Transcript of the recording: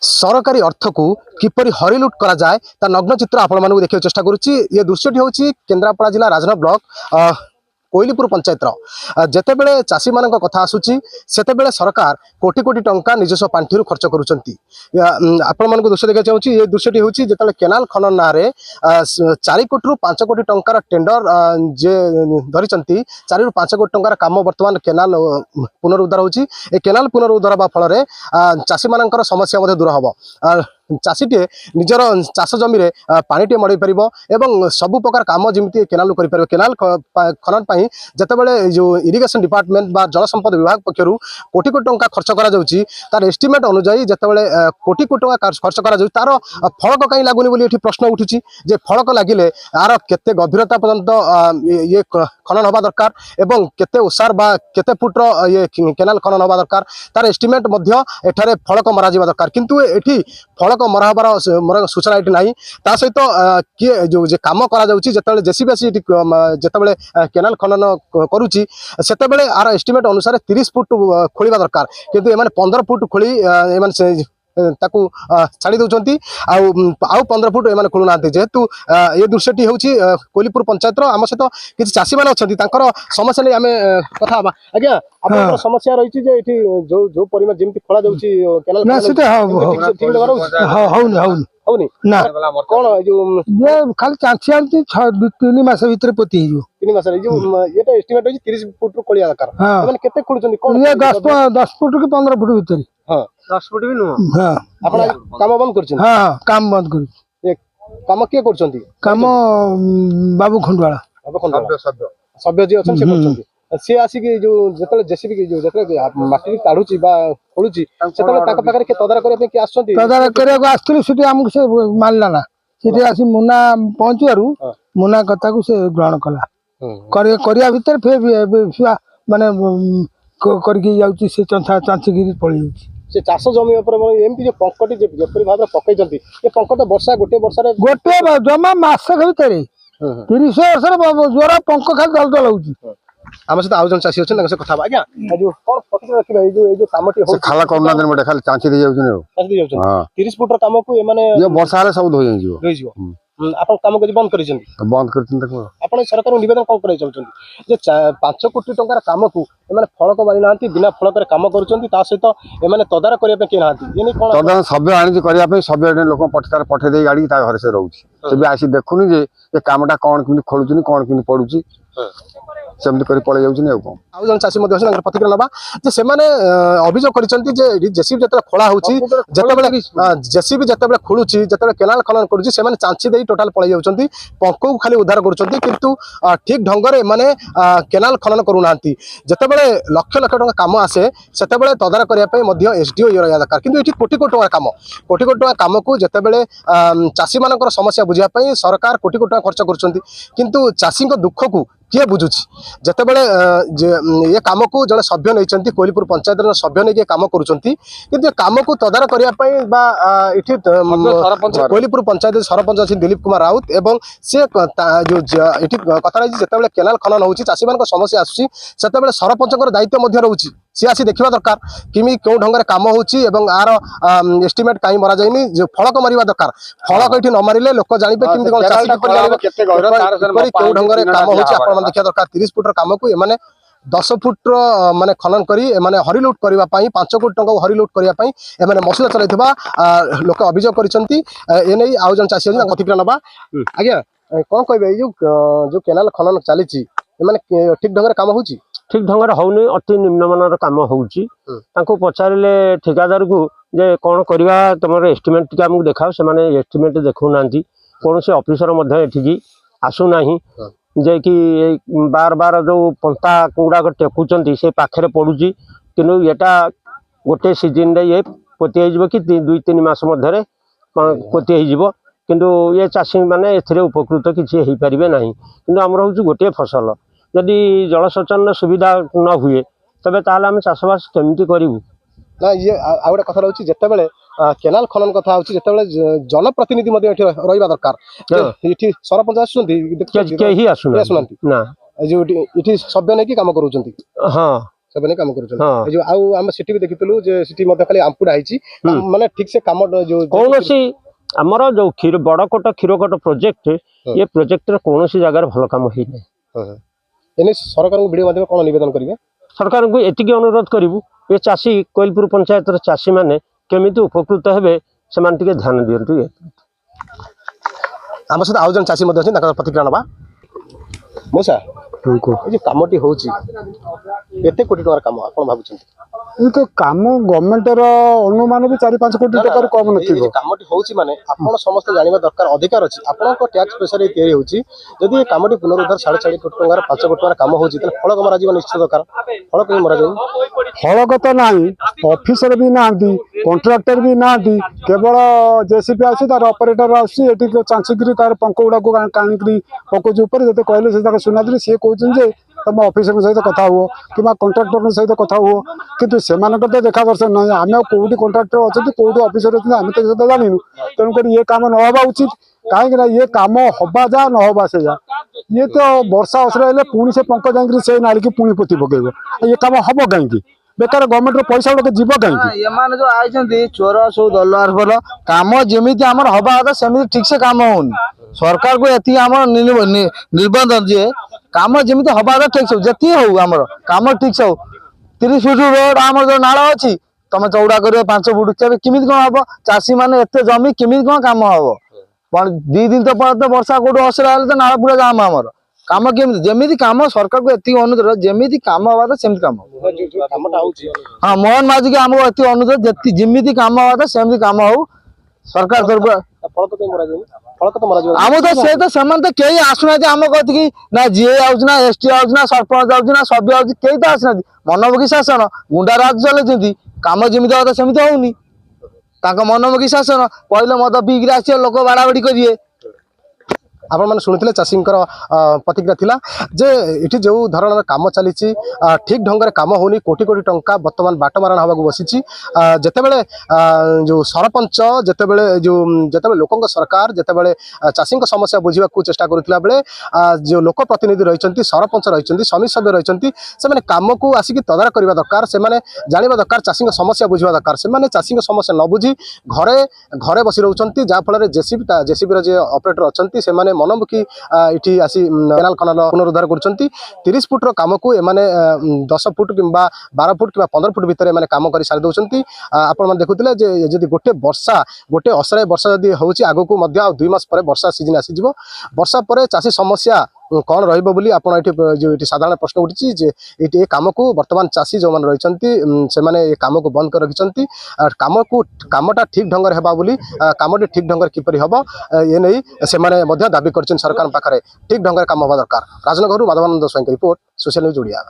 सरकारी अर्थ को किपरि हरिलुट करा जाए ता नग्न चित्र आपण मानक देखियो चेष्टा करूची। ये दृश्यटी होची केन्द्रापड़ा जिला राजनगर ब्लॉक कोइलीपुर पंचायत जिते बड़े चाषी मान कथा आसूची सेते सरकार कोटी कोटी टंका निजस्व पांठि खर्च करुँच। आपण मानक दृश्य देखा चाहिए ये दृश्यटी होची जिते केनाल खनन ना 4 कोटी रु 5 कोटी टंकार टेंडर जे धरी 4 रु 5 कोटी टंकार काम वर्तमान केनाल पुनरुद्धार होची। ए केनाल पुनरुद्धार हवा फल चाषी मान समस्या दूर हम। चाषीटे निजर चाष जमी पानीटे मड़े पार एवं सबु प्रकार काम जमी केनाल कर केनाल खनन जितेबाला जो इरिगेशन डिपार्टमेंट बा जल संपद विभाग पक्षर कोटी कोटी टंका खर्च कर एस्टिमेट अनुजाई जितेबाला कोटी कोटी टंका खर्च कर तार फलक कहीं लगुनि बोली प्रश्न उठुची जे फलक लगिले यार केते गभीरता पर्यंत ये खनन हवा दरकार एवं केते ओसार बा केते फुट्र ये केनाल खनन हवा दरकार तार एस्टिमेट एठारे फलक मरा जावा दरकार किंतु एठी फलक मरा हबार मोर सूचना ये ना ता सहित किए जो काम कर जेसीबी आसी जितेबाला केनाल खनन करुच्ची सेतेबेले आर एस्टिमेट अनुसार 30 फुट खोलिबा दरकार किंतु एमाने 15 फुट खोली एमाने ताकू छाड़ी दौरान आउ 15 फुट एमाने खोलु ना जेहेतु ये दृश्यटी हूँ कोइलीपुर पंचायत आम सहित किसी चाषी मैंने अच्छा समस्या नहीं आम कथा आज्ञा आप समस्या रही जो जो परिमाण जमी खोला हौनी ना कौन जो खाली चांची आनी 3 मास भीतर पोती 3 मास जो ये एस्टिमेट होची 30 फुट खोलिया दरकार माने केते खोलुचंदी कोन 10 फुट कि 15 फुट भीतर हां 10 फुट भी नो हां आपण काम बंद करछन हां काम बंद कर काम के करछंती काम बाबू खंडवाला सभ्य जी अछन से करछंती से आसिक जो जतले जेसीबी के जो जतले माटी काढुची बा खोलुची सेतले ताका पाखरे के तदार करे के आछंती तदार करे को आस्थिल सिटी हमको से मानला ना सिटी आसी मुना पहुंचवारू मुना कथा को से ग्रहण कला करिया भीतर फिर माने करके जाउची से चांचीगिरी पळी जाउची से चाष जमी एमती जो पंकटी जपरी भाव पकई ये पंक तो वर्षा गोटे गोटे जमा मास भीतर 30 वर्ष जोरा पंक खाली दल दल होउची आम सहित आउ जन चाषी अच्छे कथा आज्ञा जो कौन पकड़ रखिबा जो कामटी हो खाला करना दिन मोटे खाली चांची दे जाउछन चांची दे जाउछन 30 फुट काम को ए माने ये वर्षा रे सब धोई जिवो आपण काम को बंद करिसेंती बंद करथिन तक आपण सरकार निवेदन कोन करै चाहछंती जे 5 कोटी टंकार काम को ए माने फलक बारी नांती बिना फलक रे काम करूछंती ता सहित ए माने तदार करिया पे के नांती एनी कोन तदार सब आनी करिया पे सब लोक पठतार पठे दे गाड़ी ता घर से रहउची से भी आसी देखुनी जे ए कामटा कोन किनि खोलुचनी कोन किनि पडुची सेमती करी पळे जाउछनी आउ जन चाषी मध्ये असन प्रतिक्रिया नबा जे से माने अभियोग करिसंती जे जेसीबी जतले खोला होउची जतबेले जेसीबी जतबेले खोलुची जतबेले केनाल खनन करूची से माने चांची देई टोटल पळे जाउछंती पंको खाली उद्धार करूछंती किंतु ठीक ढंग रे माने केनाल खनन करू नांती जतबेले लक्ष लक्ष टका काम आसे सेतबेले तदार करिया पे मध्ये एसडीओ या दरकार किंतु एठी कोटी कोटी टका काम को जतबेले चाषी मानकर समस्या बुझिया पे सरकार कोटी कोटी टका खर्च करूछंती किंतु चाषी को दुख को किए बुझुची जितेबाला ये कम को जड़े सभ्य नहीं कोइलीपुर पंचायत सभ्य नहीं कम कर कम को तदार करने कोइलीपुर पंचायत सरपंच अच्छे दिलीप कुमार राउत एवं सी जो कथा जिते केनाल खनन हो चाषी मान समस्या आसूसी सरपंच दायित्व रोचे सी आसी देखा दरकार किमी क्यों ढंग से कम हो आर एस्टिमेट कहीं मरा जाए जो फलक मारिबा दरकार फलक ये न मारे लोक जानिबे किमी कोन चाषी क्यों ढंग से कम हो देखा दरकार 30 फुट काम को एमाने 10 फुट माने खनन करी माने हरिलुट करबा पई 5 कोटी टंका हरिलुट करबा पई एमाने मसला चलैथिबा लोक अभियोग करिसंती एनै आउ जन चासी प्रतिक्रिया नबा आज्ञा कोन कहबे जो केनाल खनन चलीची एमाने ठीक ढंग रे काम होची ठीक ढंग रे होउनी अति निम्नमानर काम होउची तांको पचारिले ठेकेदार को जे कोन करबा तमर एस्टिमेट टिका हमकु देखाओ से माने एस्टिमेट देखौ नांती कोन से ऑफिसर मध्ये एठिकी आसु नाही जे कि बार बार जो पंता गुड़ाक टेकुंट से पाखे पड़ुची किंतु एटा गोटे सीजन रे ये पोती हो कि 2-3 मास मध्य पोती हो किंतु ये चाषी मैंने ए उपकृत किसी हो पारे ना कि आमर हूँ गोटे फसल जदि जलसेचन सुविधा न हुए तबे ताले आम चाषबास केमती करूँ ना ये आ गोटे कथा रोचे जितेबाला केनाल खनन कथा होची जेतेबेले जनप्रतिनिधि मध्ये एठी रहिबा दरकार एठी सरपंच आसुंती केही आसुनांती ना जो एठी सभ्य नै कि काम करूचंती हां ସେମାନେ କାମ କରୁଛନ୍ତି ହଁ ଏ ଯୋଉ ଆଉ ଆମେ ସେଠି ବି ଦେଖିଥିଲୁ ଯେ ସେଠି ମଧ୍ୟ ଖାଲି ଆମ୍ପୁଡା ହେଇଛି ମାନେ ଠିକ ସେ କାମ ଯୋଉ କୌଣସି ଆମର ଯୋଉ ବଡକୋଟ କ୍ଷୀରକୋଟ ପ୍ରୋଜେକ୍ଟ ଏ ପ୍ରୋଜେକ୍ଟରେ କୌଣସି ଜାଗାରେ ଭଲ କାମ ହେଇନାହିଁ। ଏନେ ସରକାରଙ୍କୁ ଭିଡ଼ିଓ ମାଧ୍ୟମରେ କଣ ନିବେଦନ କରିବେ? ସରକାରଙ୍କୁ ଏତିକି ଅନୁରୋଧ କରିବୁ ଏ ଚାଷୀ କୋଇଲପୁର ପଞ୍ଚାୟତର ଚାଷୀମାନେ କେମିତି ଉପକୃତ ହେବେ ସେମାନେ ଟିକେ ଧ୍ୟାନ ଦିଅନ୍ତୁ। ଆମ ସହିତ ଆଉ ଜଣେ ଚାଷୀ ମଧ୍ୟ ଅଛନ୍ତି ତାଙ୍କର ପ୍ରତିକ୍ରିୟା ନେବା। ମଉସା ଏ ଯୋଉ କାମଟି ହଉଛି କେତେ କୋଟି ଟଙ୍କାର କାମ ଆପଣ ଭାବୁଛନ୍ତି? ये तो काम गवर्नमेंट अनुमान भी 4-5 कोटी टकर कम ଏଇ नथिबो। ଯୋଉ କାମଟି ହଉଛି ମାନେ ଆପଣ ସମସ୍ତେ ଜାଣିବା ଦରକାର ଅଧିକାର ଅଛି ଆପଣଙ୍କ ଟ୍ୟାକ୍ସ ପଇସାରେ ତିଆରି ହଉଛି ଯଦି ଏ କାମଟି ପୁନରୁଦ୍ଧାର 4.5 କୋଟି ଟଙ୍କାର 5 କୋଟି ଟଙ୍କାର କାମ ହଉଛି ତାହେଲେ ଫଳକ ମରାଯିବ ନିଶ୍ଚିତ ଦରକାର। ଫଳକ ବି ମରାଯାଉ फलगत नाही ऑफिसर भी नांदी कॉन्ट्रैक्टर भी नांदी केवल जेसीबी आसी तार ऑपरेटर आसी एटी चांचीकरी तार पंख गुडा को काणीकरी पंकज ऊपर जते कहले से ताके सुनादिली से कहउछन जे तुम ऑफिसर सहित कथा हुओ कि कॉन्ट्रैक्टर सहित कथा हुओ किंतु सेमानकर तो देखा दर्शन ना आमे कोउटी कॉन्ट्रैक्टर अछि कोउटी ऑफिसर अछि आमे तो से जानिनु तेणु कर ये काम न होबा उचित काहे ना ये काम होबा जा न होबा से जा ये तो वर्षा असर हेले पुणी से पंख जांकरी से नाली की पुणी पोती पकेइबो ये काम हबो काहे बेकार गवर्नमेंट रो पैसा लोक जीव काहे एमाने जो आइछन्ती चोर सब दलवार फल काम जेमिति हमर हबा हता सेमिति ठीक से काम होउन सरकार को एति हमर निर्बंध जे काम जेमिति हबा हता ठीक से जति हो हमर काम ठीक से 30 फुट रोड हमर जो नाळ अछि तमे चौड़ा करियो 5 फुट केबे किमिति कोन हबो चासी माने एते जमी किमिति कोन काम हबो पण 2 दिन तो पर वर्षा कोड असर आले तो नाळ पूरा जाम हमर काम केमिति जेमिति काम सरकार को एति अनुरोध जेमिति काम हबा तो सेमिति काम କାମଟା ହଉଛି हाँ मोहन माझी के हमको एति अनुरोध जेमिति काम हवा सेमिति काम हो सरकार तरफ ଫଳକ ବି ମରାଯାଉ ଫଳକ ତ ମରାଯିବ आम तो से तो सेमन तो केही आसुना आम कहती ना जीए आउछ ना एसटी आउछ ना सरपंच आउछ ना सभ्य आउछ केही तो आसना मनमुखी शासन गुंडा राज चलेछंती काम जेमिति हवा सेमिति होउनी ताको मनमुखी शासन पहिले मद पीक आसी लोक बाड़ाबाड़ी करिए आपण मैंने शुणुते चाषी प्रतिक्रिया थिला जे इठी जो धरण काम चली ठीक ढंग से काम होनी कोटी कोटी टंका बर्तमान बाटमारण हवा बसी जितेबले जो सरपंच जितेबले जितेबले लोक सरकार जितेबले चाषी समस्या बुझा चेष्टा करुला बेले जो लोक प्रतिनिधि रही सरपंच रही समिति सभ्य रही से कम को आसिक तदारख करने दरकार से जाना दरकार चाषी समस्या बुझा दरकार से चाषी समस्या न बुझी घरे घरे बसी रोच जहाँफल जेसीबी जे ऑपरेटर अच्छा से मनमुखी इठी आसी केनाल खनल पुनरुद्धार कर 30 फुट काम को एमाने 10 फुट कि 12 फुट कि 15 फुट भितर एमाने काम कर सारी दौरान आपण देखुले जदि गोटे वर्षा गोटे असराय वर्षा जदि होची आगो को मध्य 2 मास पर वर्षा सीजन आसी जिवो वर्षा पर चाषी समस्या कौन रहिबो बोली आपण जो साधारण प्रश्न उठी जे ये काम को वर्तमान चाषी जो मान रही से माने ये काम को बंद कर रखिंट कामटा ठीक ढंग से हेबा बोली कामटी ठीक ढंग किपरि हबो ये नहीं से माने मध्य दाबी करछन सरकार पाखरे ठीक ढंग काम होबा दरकार। Rajnagar Madhabananda Swain report social news Odia.